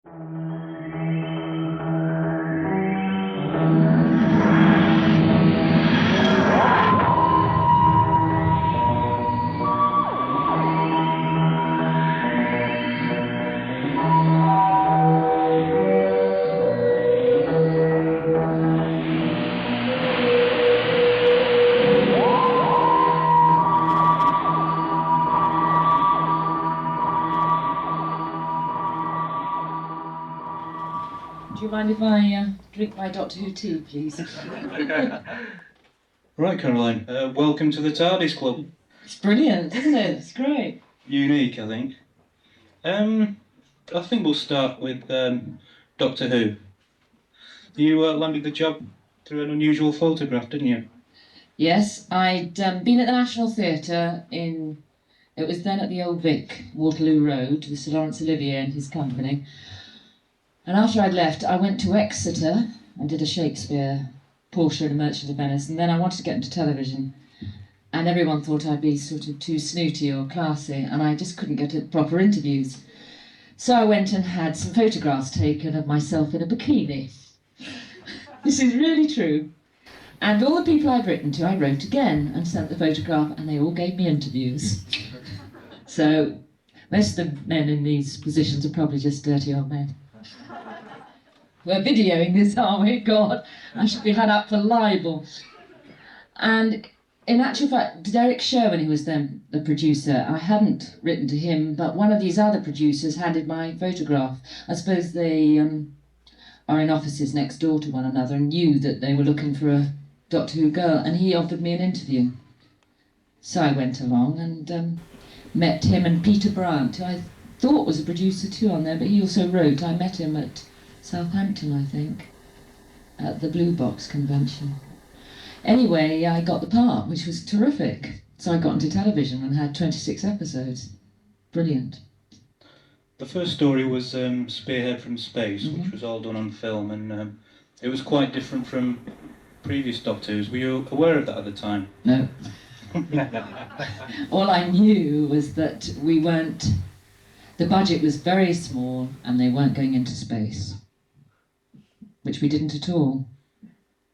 Do you mind if I drink my Doctor Who tea, please? Right, Caroline. Welcome to the Tardis Club. It's brilliant, isn't it? It's great. Unique, I think. I think we'll start with Doctor Who. You landed the job through an unusual photograph, didn't you? Yes, I'd been at the National Theatre in... It was then at the Old Vic, Waterloo Road, with Sir Laurence Olivier and his company. And after I'd left, I went to Exeter and did a Shakespeare, Portia and a Merchant of Venice, and then I wanted to get into television. And everyone thought I'd be sort of too snooty or classy, and I just couldn't get proper interviews. So I went and had some photographs taken of myself in a bikini. This is really true. And all the people I'd written to, I wrote again and sent the photograph, and they all gave me interviews. So most of the men in these positions are probably just dirty old men. We're videoing this, aren't we? God, I should be had up for libel. And in actual fact, Derek Sherwin, who was then the producer, I hadn't written to him, but one of these other producers handed my photograph. I suppose they are in offices next door to one another and knew that they were looking for a Doctor Who girl, and he offered me an interview. So I went along and met him and Peter Bryant, who I thought was a producer too on there, but he also wrote. I met him at Southampton, I think, at the Blue Box convention. Anyway, I got the part, which was terrific. So I got into television and had 26 episodes. Brilliant. The first story was Spearhead from Space, which was all done on film, and it was quite different from previous Doctor Who's. Were you aware of that at the time? No. All I knew was that we weren't... The budget was very small and they weren't going into space, which we didn't at all.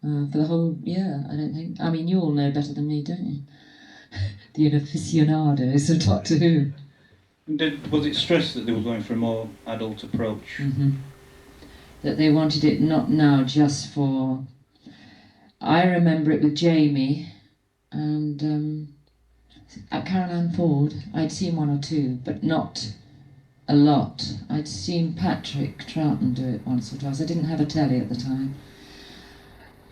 For the whole year, I don't think. I mean, you all know better than me, don't you? The aficionados of Doctor Who. Was it stressed that they were going for a more adult approach? That they wanted it not now just for... I remember it with Jamie and at Caroline Ford. I'd seen one or two, but not a lot. I'd seen Patrick Troughton do it once or twice. I didn't have a telly at the time.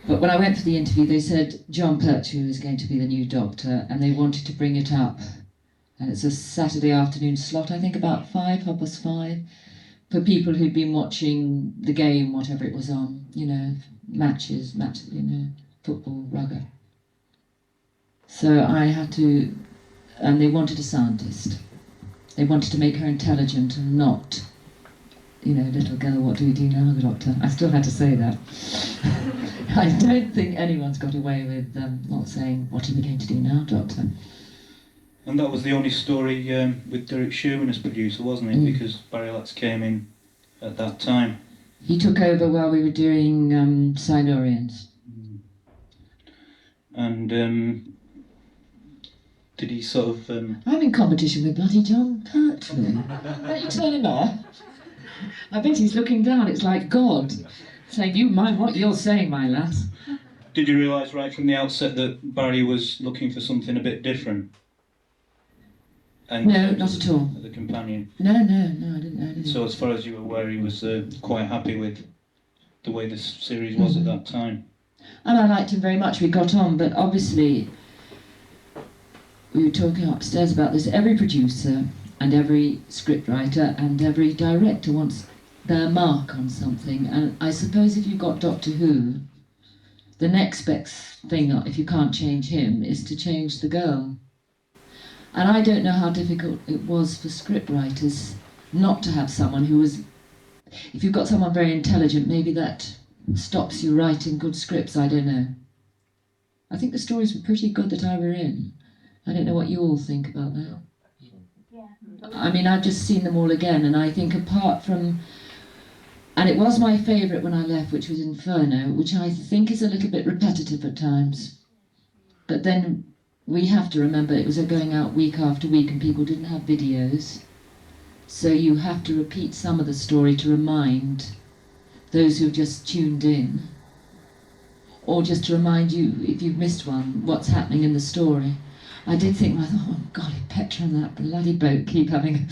But when I went for the interview, they said Jon Pertwee was going to be the new Doctor, and they wanted to bring it up. And it's a Saturday afternoon slot, I think about 5:30, for people who'd been watching the game, whatever it was on, you know, matches, you know, football, rugby. So I had to, and they wanted a scientist. They wanted to make her intelligent and not, you know, little girl, what do we do now, Doctor? I still had to say that. I don't think anyone's got away with not saying, what are we going to do now, Doctor? And that was the only story with Derek Sherwin as producer, wasn't it? Because Barry Letts came in at that time. He took over while we were doing Silurians. And did he sort of... I'm in competition with bloody Jon Pertwee. Don't you turn him off? I bet he's looking down, it's like God, saying, you mind what you're saying, my lass. Did you realise right from the outset that Barry was looking for something a bit different? And no, not at all. The companion? No, I didn't. So as far as you were aware, he was quite happy with the way this series was at that time? And I liked him very much, we got on, but obviously, we were talking upstairs about this, every producer and every scriptwriter and every director wants their mark on something, and I suppose if you've got Doctor Who, the next best thing, if you can't change him, is to change the girl. And I don't know how difficult it was for scriptwriters not to have someone who was... If you've got someone very intelligent, maybe that stops you writing good scripts, I don't know. I think the stories were pretty good that I were in. I don't know what you all think about that. Yeah. I mean, I've just seen them all again, and I think apart from And it was my favourite when I left, which was Inferno, which I think is a little bit repetitive at times. But then we have to remember it was going out week after week and people didn't have videos. So you have to repeat some of the story to remind those who've just tuned in, or just to remind you, if you've missed one, what's happening in the story. I did think, I thought, oh golly, Petra and that bloody boat keep having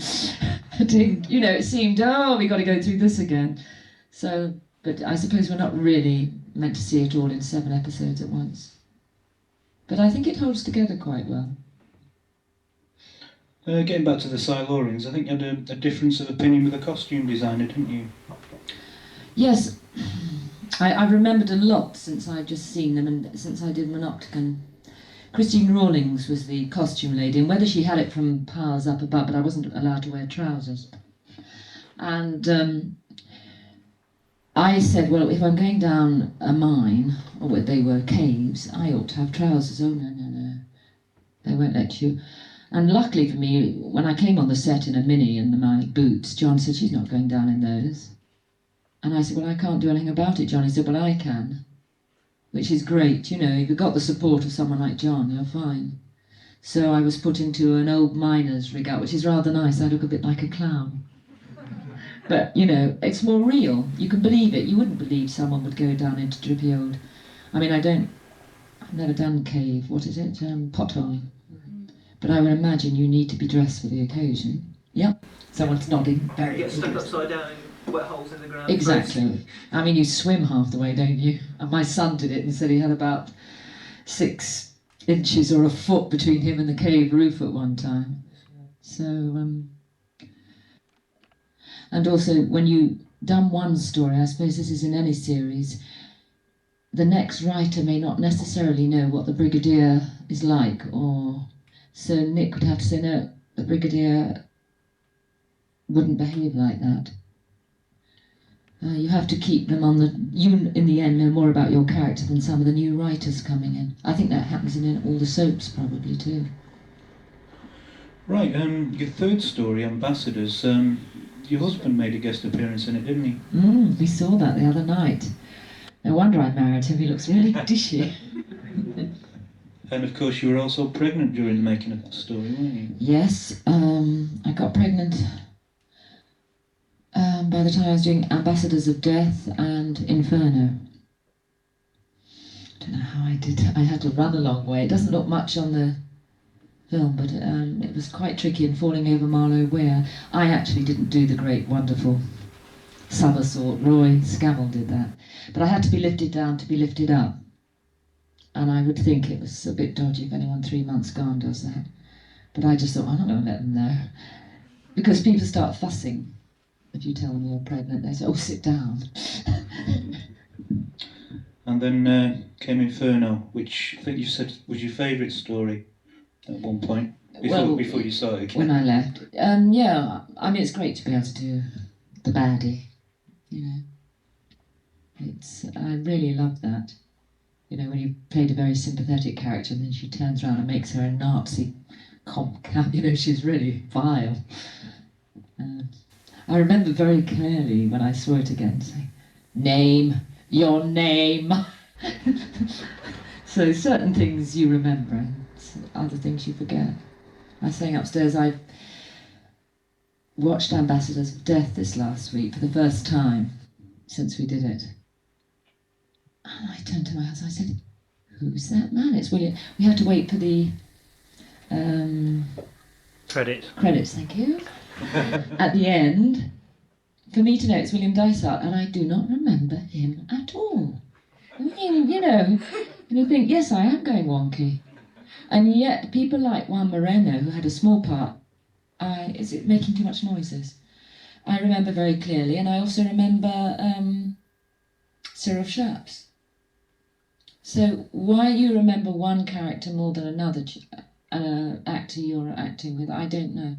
a ding. You know, it seemed, oh, we got to go through this again. So, but I suppose we're not really meant to see it all in 7 episodes at once. But I think it holds together quite well. Getting back to the Silurians, I think you had a difference of opinion with the costume designer, didn't you? Yes, I've remembered a lot since I've just seen them and since I did Monopticon. Christine Rawlings was the costume lady, and whether she had it from powers up above, but I wasn't allowed to wear trousers. And I said, well, if I'm going down a mine, or where they were caves, I ought to have trousers. Oh, no, they won't let you. And luckily for me, when I came on the set in a mini and my boots, John said, she's not going down in those. And I said, well, I can't do anything about it, John. He said, well, I can. Which is great, you know, if you've got the support of someone like John, you're fine. So I was put into an old miner's rig out, which is rather nice. I look a bit like a clown. But, you know, it's more real. You can believe it. You wouldn't believe someone would go down into drippy old... I mean, I've never done cave, what is it? Pothole. But I would imagine you need to be dressed for the occasion. Yep, someone's nodding. You get stuck upside down in wet holes in the ground. Exactly. I mean, you swim half the way, don't you? And my son did it and said he had about 6 inches or a foot between him and the cave roof at one time. So, and also, when you've done one story, I suppose this is in any series, the next writer may not necessarily know what the Brigadier is like, or so Nick would have to say, no, the Brigadier wouldn't behave like that. You have to keep them on you in the end know more about your character than some of the new writers coming in. I think that happens in all the soaps probably too. Right, your third story, Ambassadors, your husband made a guest appearance in it, didn't he? We saw that the other night. No wonder I married him, he looks really dishy. And of course you were also pregnant during the making of that story, weren't you? Yes, I got pregnant by the time I was doing Ambassadors of Death and Inferno. I don't know how I did. I had to run a long way. It doesn't look much on the film, but it was quite tricky, and falling over Marlowe Weir. I actually didn't do the great, wonderful somersault. Roy Scammell did that. But I had to be lifted down to be lifted up. And I would think it was a bit dodgy if anyone 3 months gone does that. But I just thought, I'm not going to let them know. Because people start fussing. If you tell them you're pregnant, they say, oh, sit down. And then came Inferno, which I think you said was your favourite story at one point, before you saw it again. When I left. Yeah, I mean, it's great to be able to do the baddie, you know. I really love that. You know, when you played a very sympathetic character and then she turns around and makes her a Nazi comp, you know, she's really vile. I remember very clearly when I saw it again saying, name, your name. So certain things you remember and other things you forget. I was saying upstairs, I watched Ambassadors of Death this last week for the first time since we did it. And I turned to my husband, I said, who's that man? It's William. We had to wait for the credits, thank you. At the end, for me to know it's William Dysart, and I do not remember him at all. I mean, you know, and you think, yes, I am going wonky. And yet, people like Juan Moreno, who had a small part, is it making too much noises? I remember very clearly, and I also remember Cyril Sharps. So why you remember one character more than another actor you're acting with, I don't know.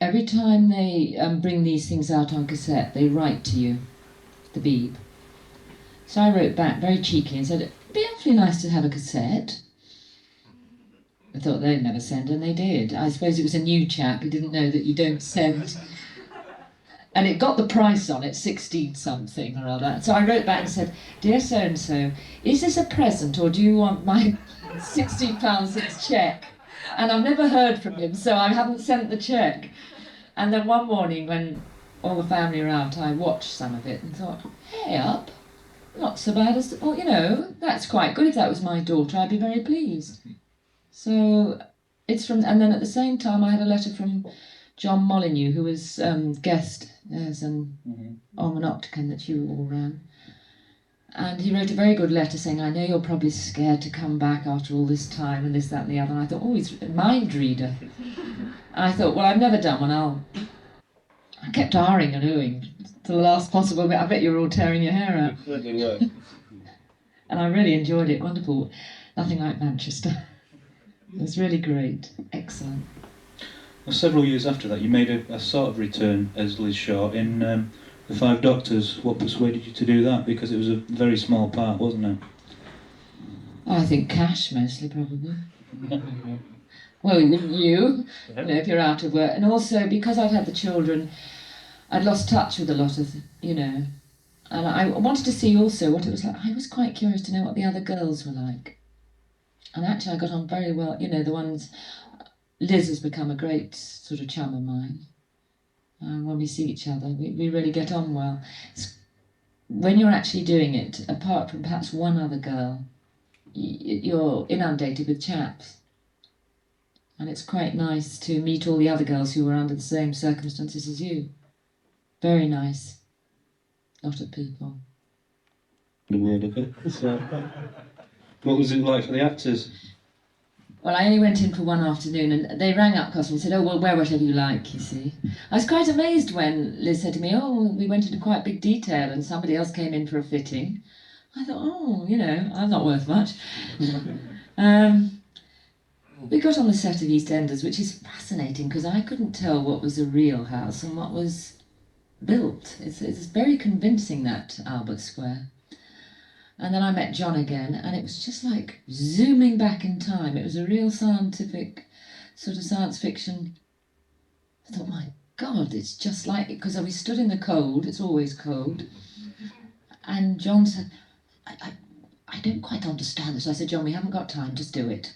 Every time they bring these things out on cassette, they write to you, the Beeb. So I wrote back very cheeky and said, it'd be awfully nice to have a cassette. I thought they'd never send, and they did. I suppose it was a new chap who didn't know that you don't send. And it got the price on it, 16 something or other. So I wrote back and said, "Dear so-and-so, is this a present or do you want my £16 cheque?" And I've never heard from him, so I haven't sent the cheque. And then one morning when all the family were out, I watched some of it and thought, hey up, not so bad as, well, that's quite good. If that was my daughter, I'd be very pleased. So it's from, and then at the same time I had a letter from John Molyneux, who was guest as an Opticon that you all ran. And he wrote a very good letter saying, "I know you're probably scared to come back after all this time and this, that and the other." And I thought, oh, he's a mind reader. And I thought, well, I've never done one. I kept ahhing and oohing to the last possible bit. I bet you were all tearing your hair out. Certainly were. And I really enjoyed it. Wonderful. Nothing like Manchester. It was really great. Excellent. Well, several years after that, you made a sort of return as Liz Shaw in The Five Doctors. What persuaded you to do that? Because it was a very small part, wasn't it? I think cash mostly, probably. Well, wouldn't you? If you're out of work. And also, because I'd had the children, I'd lost touch with a lot of, and I wanted to see also what it was like. I was quite curious to know what the other girls were like. And actually I got on very well, the ones... Liz has become a great sort of chum of mine. When we see each other, we really get on well. When you're actually doing it, apart from perhaps one other girl, you're inundated with chaps. And it's quite nice to meet all the other girls who were under the same circumstances as you. Very nice lot of people. The word of it. So, what was it like for the actors? Well, I only went in for one afternoon and they rang up Cosmo and said, "Oh, well, wear whatever you like, you see." I was quite amazed when Liz said to me, "Oh, we went into quite big detail and somebody else came in for a fitting." I thought, oh, I'm not worth much. We got on the set of EastEnders, which is fascinating because I couldn't tell what was a real house and what was built. It's very convincing, that Albert Square. And then I met John again, and it was just like zooming back in time. It was a real scientific, sort of science fiction. I thought, my God, it's just like, because we stood in the cold, it's always cold. And John said, I don't quite understand this. I said, "John, we haven't got time, just do it."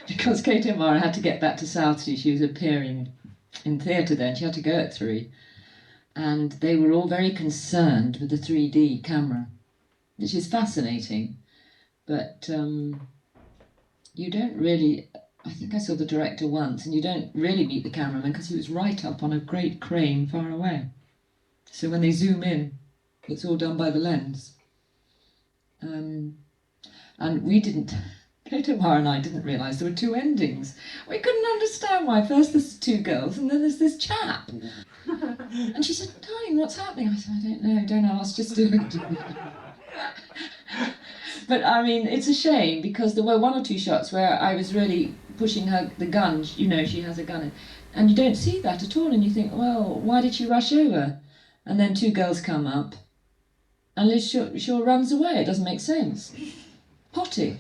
Because Kate O'Mara had to get back to Southsea. She was appearing in theatre then. She had to go at 3. And they were all very concerned with the 3D camera, which is fascinating. But you don't really... I think I saw the director once, and you don't really meet the cameraman because he was right up on a great crane far away. So when they zoom in, it's all done by the lens. And we didn't... Kate O'Mara and I didn't realise there were 2 endings. We couldn't understand why. First there's 2 girls, and then there's this chap. And she said, "Darling, what's happening?" I said, "I don't know, just do it." But I mean, it's a shame because there were 1 or 2 shots where I was really pushing her, the gun, she has a gun, and you don't see that at all, and you think, well, why did she rush over? And then 2 girls come up, and Liz Shaw runs away. It doesn't make sense. Potty.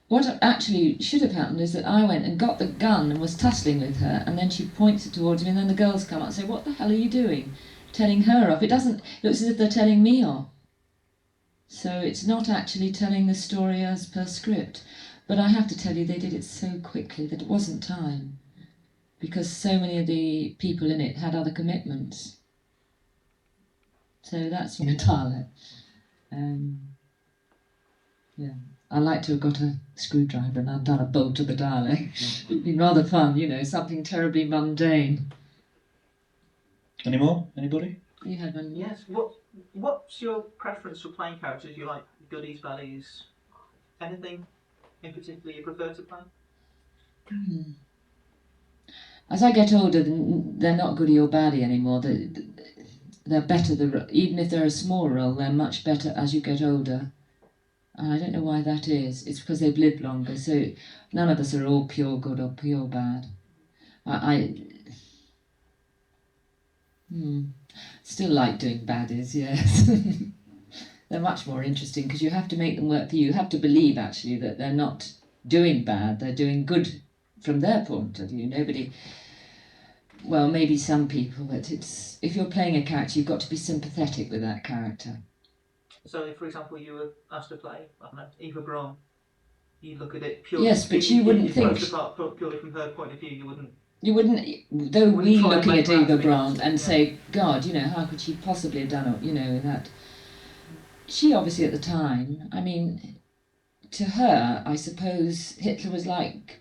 What actually should have happened is that I went and got the gun and was tussling with her, and then she points it towards me, and then the girls come up and say, "What the hell are you doing?" Telling her off. It looks as if they're telling me off. So it's not actually telling the story as per script. But I have to tell you, they did it so quickly that it wasn't time, because so many of the people in it had other commitments. So that's from Natale. Yeah. I'd like to have got a screwdriver and undone a bolt of the Dalek. It'd been rather fun, something terribly mundane. Any more? Anybody? You had one? Yes. What's your preference for playing characters? You like goodies, baddies? Anything in particular you prefer to play? As I get older, they're not goody or baddie anymore. They're better. Even if they're a small role, they're much better as you get older. And I don't know why that is. It's because they've lived longer. So none of us are all pure good or pure bad. I still like doing baddies, yes. they're much more interesting because you have to make them work for you. You have to believe actually that they're not doing bad, they're doing good from their point of view. Nobody, well, maybe some people, but it's, if you're playing a character, you've got to be sympathetic with that character. So if, for example, you were asked to play, I don't know, Eva Braun, you look at it purely... Yes, but you wouldn't think... Purely from her point of view, you wouldn't... You wouldn't, though we looking at Eva Braun and yeah. say, God, you know, how could she possibly have done it, you know, that... She obviously at the time, I mean, to her, I suppose Hitler was like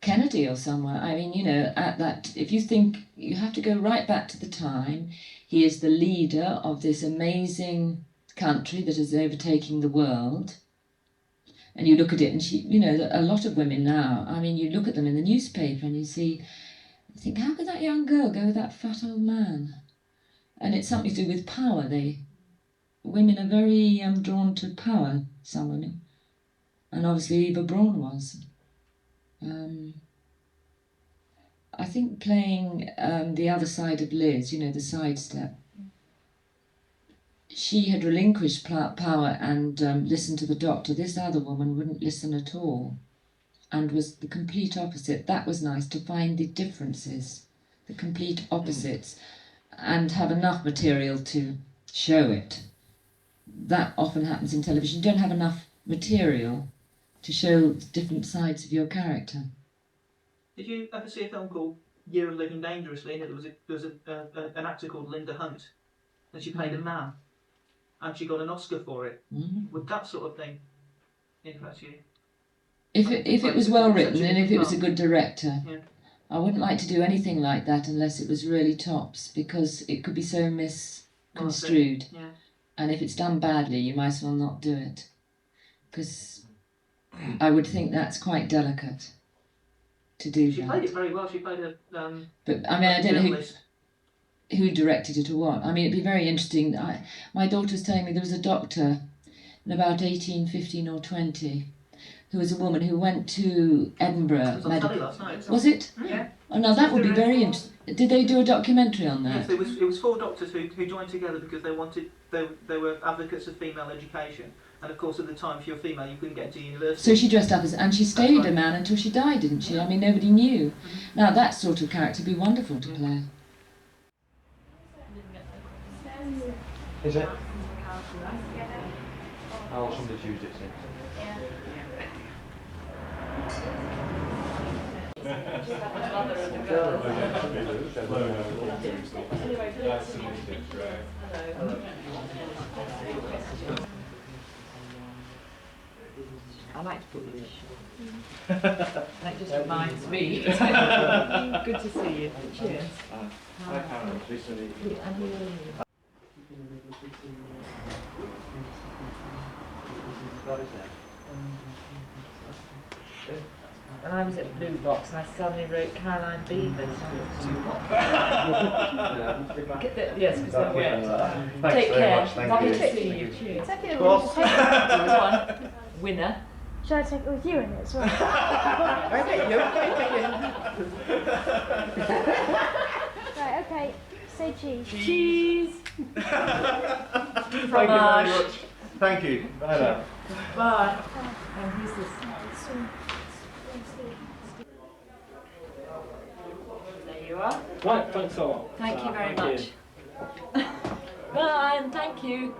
Kennedy or someone. I mean, you know, at that, if you think, you have to go right back to the time. He is the leader of this amazing country that is overtaking the world. And you look at it and she, you know, a lot of women now, I mean, you look at them in the newspaper and you think, how could that young girl go with that fat old man? And it's something to do with power. Women are very drawn to power, some women. And obviously Eva Braun was. I think playing the other side of Liz, you know, the sidestep, she had relinquished power and listened to the doctor. This other woman wouldn't listen at all and was the complete opposite. That was nice, to find the differences, the complete opposites, and have enough material to show it. That often happens in television. You don't have enough material to show different sides of your character. Did you ever see a film called Year of Living Dangerously? And there was an actor called Linda Hunt, and she played a man, and she got an Oscar for it. Would that sort of thing interest you? If it was well written and if it was a good director, yeah. I wouldn't like to do anything like that unless it was really tops, because it could be so misconstrued. Yeah. And if it's done badly, you might as well not do it, because I would think that's quite delicate to do that. She played it very well. She played a... but, I mean, I don't know who directed it or what. I mean, it'd be very interesting. My daughter was telling me there was a doctor in about 1815 or 20 who was a woman who went to Edinburgh. It was on telly last night. Was it? Yeah. Oh, now that would be very interesting. Did they do a documentary on that? Yes, it was 4 doctors who joined together because they were advocates of female education. And of course, at the time, if you're female, you couldn't get into university. So she dressed up as, and she stayed a man until she died, didn't she? I mean, nobody knew. Now that sort of character would be wonderful to play. Is it? I'll somebody choose it. I like to put this. That just reminds me. Good to see you. Cheers. Hi, Karen. Nice to meet you. When I was at Blue Box, I suddenly wrote Caroline Beavers. Yes, because they're wet. Take care. Lovely to see you. Cheers. Go on. Winner. Should I take it with you in it as well? Right, okay. Say cheese. Cheese. Thank you very much. Thank you. Bye now. Bye. And who's this? There you are. Right, thanks a lot. Thank you very much. Bye, and thank you.